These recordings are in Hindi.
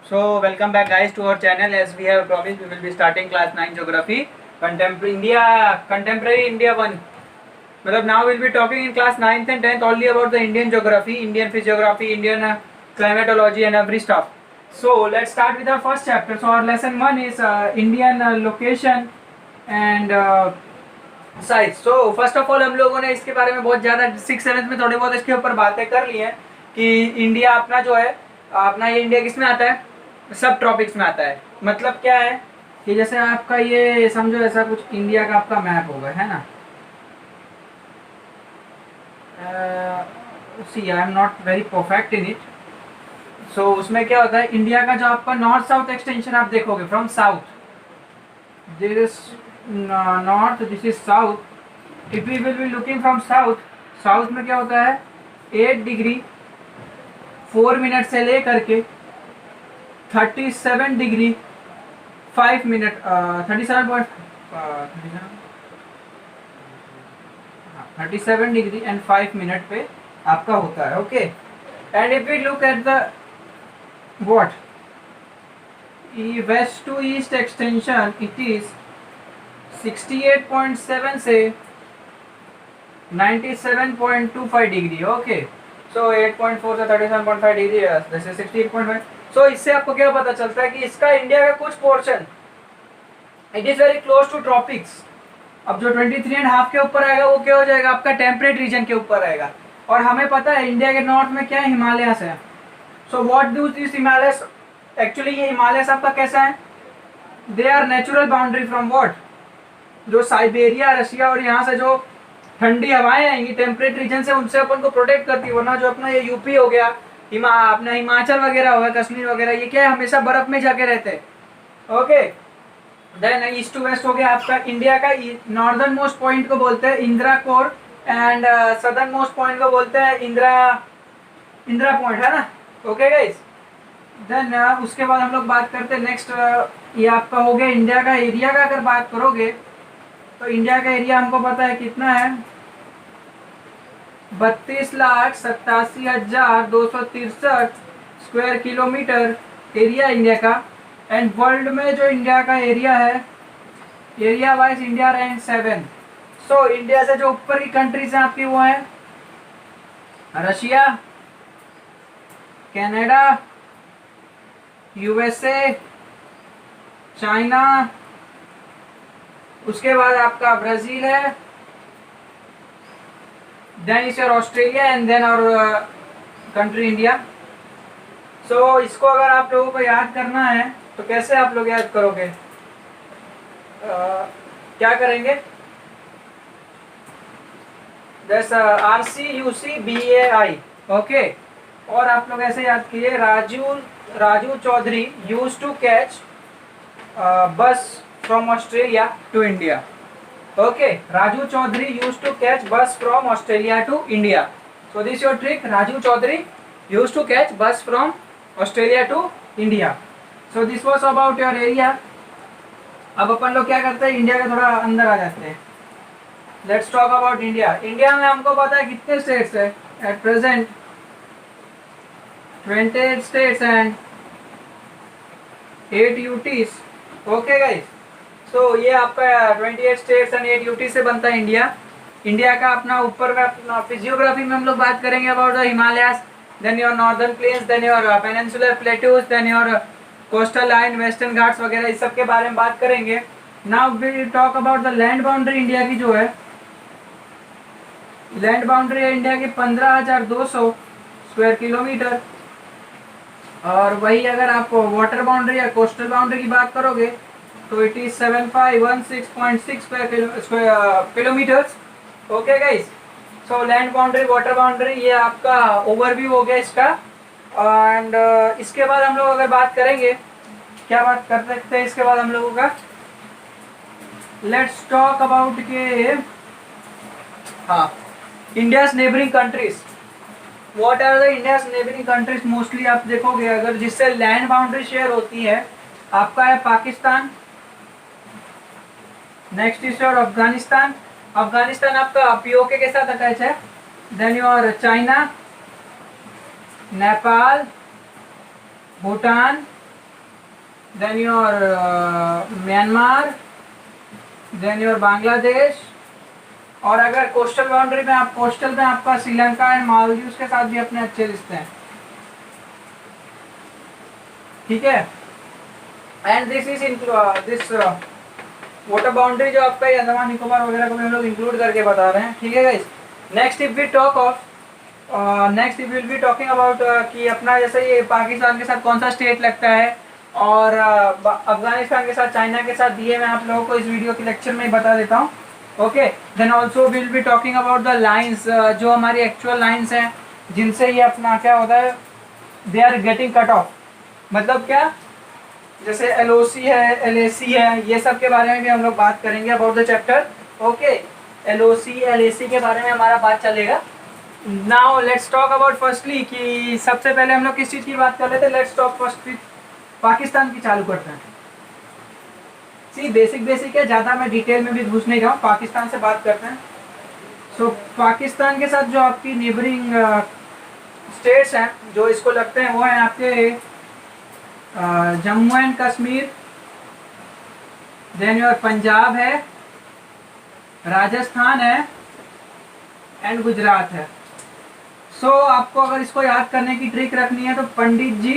So welcome back guys to our channel. As we have promised, we will be starting class 9 geography, contemporary India 1. मतलब now we'll be talking in class 9th and 10th only about the Indian geography, Indian physiography, Indian climatology and every stuff. So let's start with our first chapter. So our lesson 1 is Indian location and size. So first of all हम लोगों ने इसके बारे में बहुत ज़्यादा 6th-7th में थोड़ी बहुत इसके ऊपर बातें कर ली हैं कि इंडिया अपना जो है, अपना ये इंडिया किस में आता है, सब ट्रॉपिक्स में आता है. मतलब क्या है कि जैसे आपका ये समझो ऐसा कुछ इंडिया का आपका मैप होगा, है ना. See I am not very perfect in it. So उसमें क्या होता है, इंडिया का जो आपका नॉर्थ साउथ एक्सटेंशन आप देखोगे from south, there is north, this is south. If we will be looking from south, south में क्या होता है 8 डिग्री 4 मिनट से लेकर के 37 degree 5 minute 37 degree and 5 minute पे आपका होता है. Okay. And if we look at the what west to east extension, it is 68.7 से 97.25 डिग्री. ओके. सो 8.4 से 37.5 डिग्री, दिस इज 68.5. सो इससे आपको क्या पता चलता है कि इसका इंडिया का कुछ portion it is very close to tropics. अब जो 23.5 के ऊपर आएगा वो क्या हो जाएगा, आपका टेम्परेट रीजन के ऊपर आएगा. और हमें पता है इंडिया के नॉर्थ में क्या हिमालयस है. So what do this Himalayas, actually ये हिमालयस आपका कैसा है, they are natural boundary from what, जो साइबेरिया, रशिया और यहाँ से जो ठंडी हवाएं आएंगी टेम्परेट रीजन से, उनसे अपन को प्रोटेक्ट करती है. वरना जो अपना ये यूपी हो गया, अपना हिमाचल वगैरह हो गया, कश्मीर वगैरह, ये क्या है हमेशा बर्फ में जाके रहते हैं. Okay. Then east to west हो गया आपका. इंडिया का नॉर्दर्न मोस्ट पॉइंट को बोलते हैं Indira core and southern most point को बोलते हैं इंदिरा पॉइंट, है ना. Okay guys. देन उसके बाद हम लोग बात करते हैं नेक्स्ट. ये आपका हो गया इंडिया का एरिया का. अगर बात करोगे तो इंडिया का एरिया हमको पता है कितना है, 32,87,263 स्क्वायर किलोमीटर एरिया इंडिया का. एंड वर्ल्ड में जो इंडिया का एरिया है, area wise India rank 7. So India से जो ऊपर की कंट्रीज हैं आपकी वो है रशिया, कनाडा, यूएसए, चाइना. उसके बाद आपका ब्राजील है, then is your Australia and then और कंट्री इंडिया. सो इसको अगर आप लोगों को याद करना है तो कैसे आप लोग याद करोगे, क्या करेंगे, जैसा RCUCBAI. ओके. और आप लोग ऐसे याद किए, Raju Chaudhary used to catch bus from Australia to India. Okay. Raju Chaudhary used to catch bus from Australia to India. So this your trick, Raju Chaudhary used to catch bus from Australia to India. So this was about your area. अब अपन लोग क्या करते हैं, इंडिया के थोड़ा अंदर आ जाते हैं. Let's talk about India. India में हमको पता है कितने स्टेट्स है at present, 28 states and 8 UTs. Okay guys. So ये आपका 28 स्टेट्स एंड 8 यूटी से बनता है इंडिया. इंडिया का अपना ऊपर में अपना फिजियोग्राफी में हम लोग बात करेंगे about the Himalayas, then your northern plains, then your peninsular plateaus, then your coastal line, western Ghats वगैरह, इस सब के बारे में बात करेंगे. Now we talk about the land boundary India की. जो है लैंड बाउंड्री है इंडिया की 15,200 स्क्वायर किलोमीटर. और वही अगर आप वाटर बाउंड्री या कोस्टल बाउंड्री की बात करोगे तो it is 7516.6 square kilometres. Okay guys. So land boundary, water boundary, ये आपका ओवरव्यू हो गया इसका. एंड इसके बाद हम लोग अगर बात करेंगे, क्या बात कर सकते हैं इसके बाद हम लोगों का, लेट्स टॉक अबाउट के हाँ India's neighbouring countries. What are the India's neighbouring countries. Mostly आप देखोगे अगर जिससे लैंड बाउंड्री शेयर होती है, आपका है Pakistan, next is your Afghanistan. Afghanistan आपका पीओके के साथ अटैच है. Then your China, Nepal, Bhutan, then your Myanmar, then your Bangladesh, और अगर कोस्टल बाउंड्री में आप कोस्टल में आपका श्रीलंका एंड मालदीव्स के साथ भी अपने अच्छे रिश्ते हैं, ठीक है। And this is this water boundary जो आपका ये अंडमान निकोबार वगैरह को भी हम लोग इंक्लूड करके बता रहे हैं, ठीक है guys. Next if we talk of next if will be talking about कि अपना जैसे ये पाकिस्तान के साथ कौन सा स्टेट लगता है, और अफगानिस्तान के साथ, चाइना के साथ, ये मैं आप लोगों को इस वीडियो के लेक्चर में ही बता देता हूँ, okay. Then also will be talking about the lines, जो हमारी एक्चुअल लाइन्स हैं जिनसे ये अपना क्या होता है, they are getting cut off, मतलब क्या, जैसे LOC है, LAC है, ये सब के बारे में भी हम लोग बात करेंगे about the chapter, okay. LOC LAC के बारे में हमारा बात चलेगा। Now let's talk about firstly कि सबसे पहले हम लोग किस चीज़ की बात कर रहे थे, लेट्स टॉक फर्स्ट पाकिस्तान की चालू करते हैं। सी बेसिक है, ज़्यादा मैं डिटेल में भी घुस नहीं रहा हूँ, पाकिस्तान से बात करते हैं। सो पाकिस्तान के साथ जो आपकी नेबरिंग स्टेट्स हैं जो इसको लगते हैं, वो हैं आपके Jammu and Kashmir, then your Punjab है, राजस्थान है एंड गुजरात है। सो आपको अगर इसको याद करने की ट्रिक रखनी है तो पंडित जी,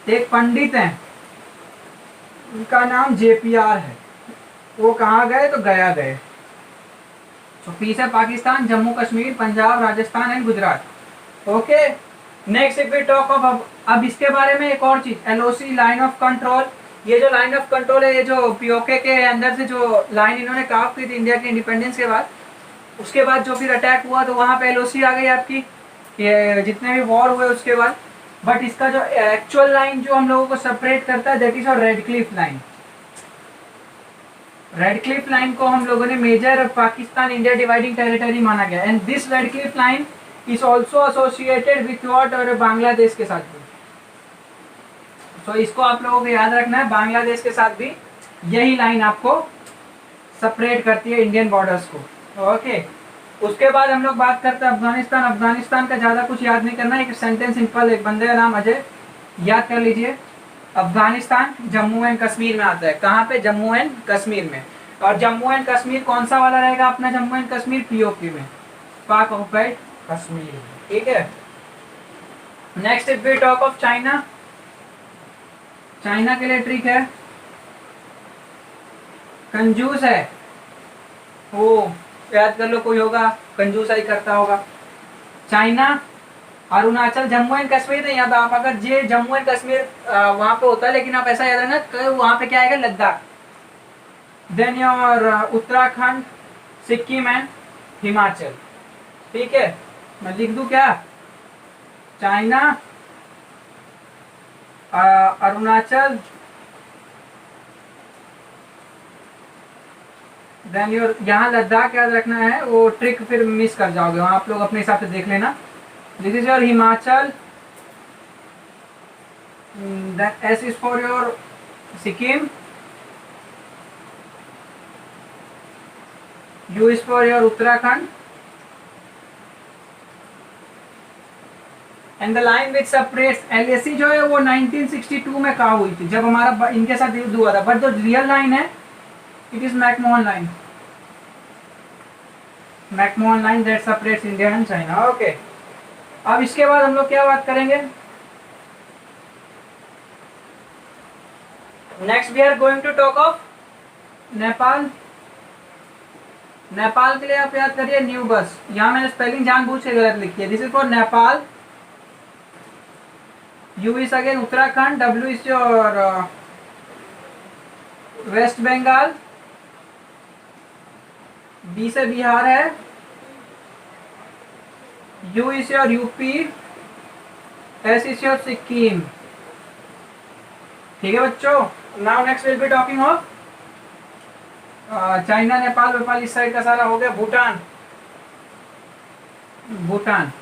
एक पंडित हैं, उनका नाम JPR है, वो कहाँ गए तो गया गए। सो पीस है Pakistan, Jammu Kashmir, Punjab, Rajasthan and Gujarat, okay. Next if we talk of, अब इसके बारे में एक और चीज, LOC लाइन ऑफ कंट्रोल, ये जो लाइन ऑफ कंट्रोल है, ये जो POK के अंदर से जो लाइन इन्होंने काफ की थी इंडिया के इंडिपेंडेंस के बाद, उसके बाद जो फिर अटैक हुआ तो वहाँ पे LOC आ गई आपकी, ये जितने भी वॉर हुए उसके बाद। बट इसका जो एक्चुअल लाइन जो हम लोगों को सेपरेट करता है, दैट इज और Radcliffe line. Radcliffe line को हम लोगों ने major Pakistan India dividing territory माना गया, and this Radcliffe line is also associated with what, और बांग्लादेश के साथ भी। तो इसको आप लोगों को याद रखना है, बांग्लादेश के साथ भी यही लाइन आपको सेपरेट करती है इंडियन बॉर्डर्स को, ओके। उसके बाद हम लोग बात करते हैं अफगानिस्तान। अफगानिस्तान का ज़्यादा कुछ याद नहीं करना है, एक सेंटेंस सिंपल, एक बंदे का नाम अजय, याद कर लीजिए। अफगानिस्तान जम्मू एंड कश्मीर में आता है, कहाँ पे, जम्मू एंड कश्मीर में। और जम्मू एंड कश्मीर कौन सा वाला रहेगा अपना, जम्मू एंड कश्मीर POK में, पाक ऑक्युपाइड कश्मीर, ठीक है। Next if we talk of China, China के लिए ट्रिक है, कंजूस है वो, याद कर लो, कोई होगा कंजूसाई करता होगा। चाइना, अरुणाचल, जम्मू एंड कश्मीर नहीं, अब आप अगर जे जम्मू एंड कश्मीर वहां पे होता है, लेकिन आप ऐसा याद रखना वहां पे क्या आएगा, Ladakh. Then your Uttarakhand, Sikkim and Himachal, ठीक है। मैं लिख दूं क्या, चाइना, अरुणाचल, देन योर, यहाँ लद्दाख याद रखना है, वो ट्रिक फिर मिस कर जाओगे, वहाँ आप लोग अपने हिसाब से देख लेना। This is your Himachal, then S is for your Sikkim, U is for your Uttarakhand, and the line which separates LAC जो है वो 1962 में कहा हुई थी, जब हमारा इनके साथ युद्ध हुआ था, बट जो रियल लाइन है it is McMahon line, McMahon line that separates India and China, okay. अब इसके बाद हम लोग क्या बात करेंगे, next we are going to talk of Nepal. Nepal के लिए आप याद करिए न्यू बस, यहाँ मैंने स्पेलिंग जानबूझ के गलत लिखी है, this is for Nepal, U is again Uttarakhand, W is your West Bengal, B से बिहार है, U is your UP, S is your Sikkim, ठीक है बच्चों। Now next will be talking of China, Nepal वेपाल, इस साइड का सारा हो गया। भूटान, भूटान,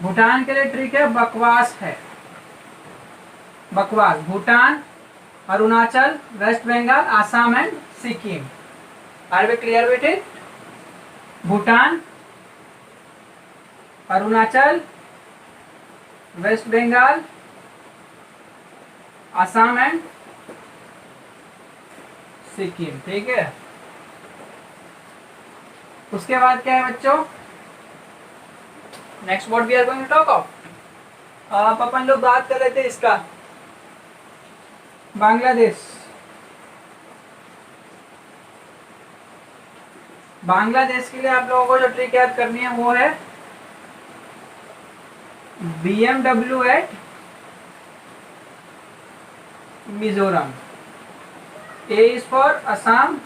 भूटान के लिए ट्रिक है, बकवास है, बकवास। Bhutan, Arunachal, west Bengal, Assam and Sikkim, are we clear with it? Bhutan, Arunachal, west Bengal, Assam and Sikkim, ठीक है। उसके बाद क्या है बच्चों, next what we are going to talk of, आप अपन लोग बात कर रहे थे इसका, बांग्लादेश। बांग्लादेश के लिए आप लोगों को जो ट्रिक याद करनी है वो है BMW at Mizoram. A is for Assam,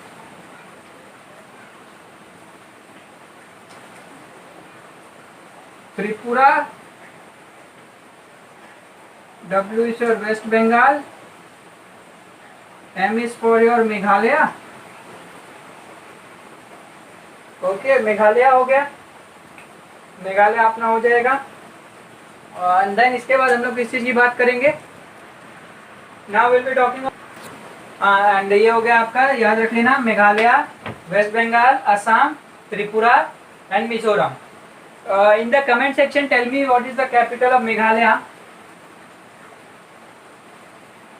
Tripura, W is your West Bengal, M is for your Meghalaya। Okay, Meghalaya हो गया, मेघालय अपना हो जाएगा। और देन इसके बाद हम लोग किस चीज की बात करेंगे, now will be talking and ये हो गया आपका, याद रख लेना, Meghalaya, west Bengal, Assam, Tripura and Mizoram. In the comment section tell me what is the capital of Meghalaya.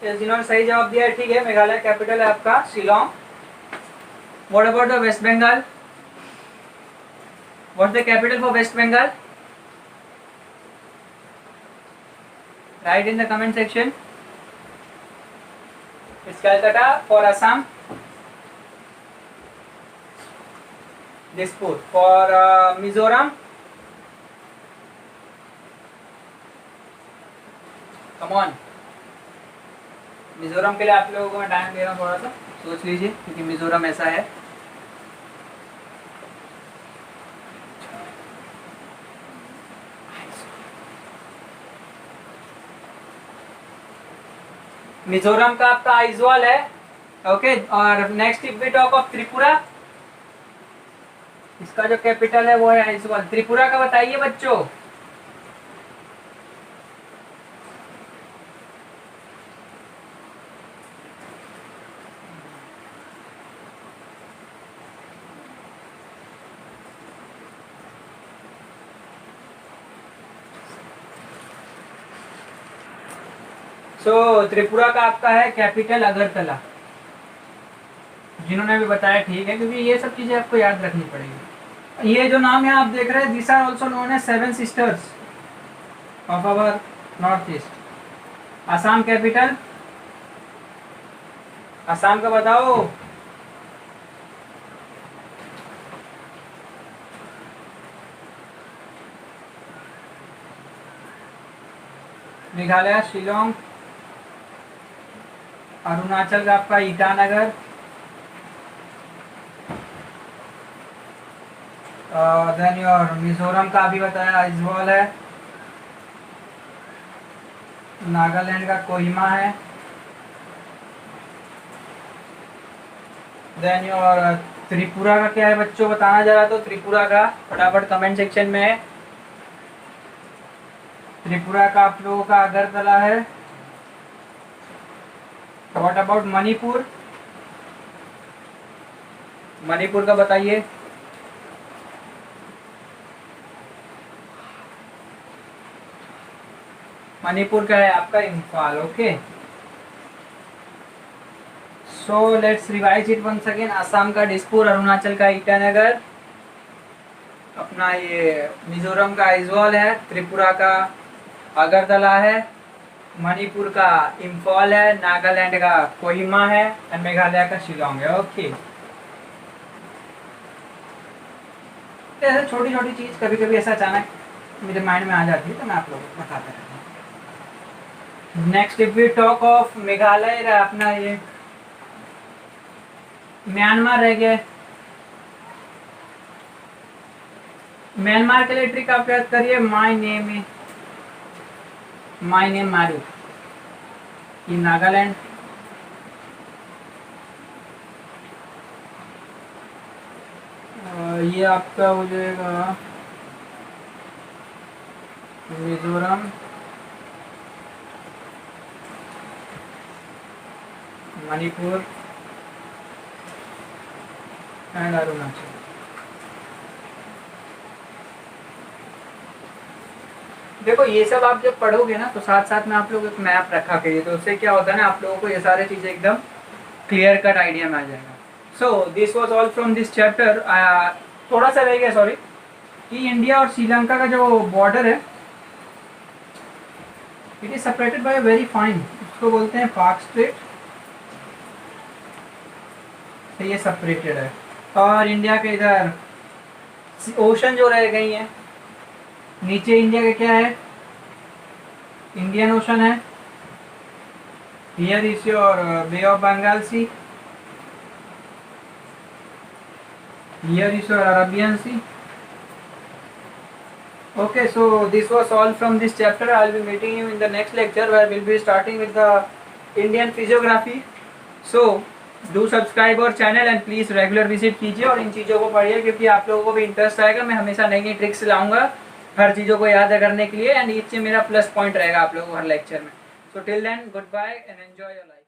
जिन्होंने सही जवाब दिया है ठीक है, मेघालय कैपिटल है आपका Shillong. What about the west Bengal, what is the capital for west Bengal, right in the comment section. It's Calcutta. For Assam, Dispur. For Mizoram, come on, Mizoram के लिए आप लोगों को मैं टाइम दे रहा हूँ, थोड़ा सा सोच लीजिए क्योंकि मिजोरम ऐसा है। मिजोरम का आपका आइजवाल है, ओके। और next if we talk of Tripura, इसका जो कैपिटल है वो है आइजवाल। त्रिपुरा का बताइए बच्चों, त्रिपुरा का आपका है कैपिटल अगरतला। जिन्होंने भी बताया ठीक है, क्योंकि ये सब चीजें आपको याद रखनी पड़ेगी। ये जो नाम है आप देख रहे हैं, this are also known as 7 sisters of our north east. Assam capital, Assam का बताओ, मेघालय शिलोंग, अरुणाचल का आपका ईटानगर, देन योर मिजोरम का भी बताया आइजवाल है, नागालैंड का कोहिमा है, देन योर त्रिपुरा का क्या है बच्चों, बताना जरा तो त्रिपुरा का फटाफट कमेंट सेक्शन में है। त्रिपुरा का आप लोगों का अगरतला है। व्हाट अबाउट मणिपुर, मणिपुर का बताइए। मणिपुर का है आपका Imphal, okay. So let's revise it once again. Assam का दिसपुर, अरुणाचल का ईटानगर, अपना ये मिजोरम का आइजवाल है, त्रिपुरा का अगरतला है, मणिपुर का इम्फाल है, नागालैंड का कोहिमा है और मेघालय का शिलोंग है, ओके। ऐसे छोटी छोटी चीज कभी कभी ऐसा अचानक मेरे माइंड में आ जाती है तो मैं आप लोगों को बताता रहता हूँ। Next if we talk of Meghalaya, अपना ये म्यांमार रह गया। म्यांमार के लिए ट्रिक आप याद करिए, माई नेम मारू। ये नागालैंड, ये आपका हो जाएगा मिजोरम, मणिपुर एंड अरुणाचल। देखो ये सब आप जब पढ़ोगे ना तो साथ साथ में आप लोग एक मैप रखा करिए, तो उससे क्या होता है ना आप लोगों को ये सारी चीज़ें एकदम क्लियर कट आइडिया में आ जाएगा। सो this was all from this chapter. थोड़ा सा रह गया सॉरी, कि इंडिया और श्रीलंका का जो बॉर्डर है it is separated by very fine, उसको बोलते हैं पाक स्ट्रेट, तो ये सेपरेटेड है। और इंडिया के इधर ओशन जो रह गई है, नीचे इंडिया के क्या है, इंडियन ओशन है, here is your bay of Bengal sea, here is your Arabian sea. Okay, so this was all from this chapter. I will be meeting you in the next lecture where we'll be starting with the Indian physiography. So do subscribe our channel and please regular visit कीजिए और इन चीज़ों को पढ़िए, क्योंकि आप लोगों को भी इंटरेस्ट आएगा। मैं हमेशा नई नई ट्रिक्स लाऊंगा हर चीज़ों को याद करने के लिए, एंड इससे मेरा प्लस पॉइंट रहेगा आप लोगों को हर लेक्चर में। So till then, goodbye and enjoy your life.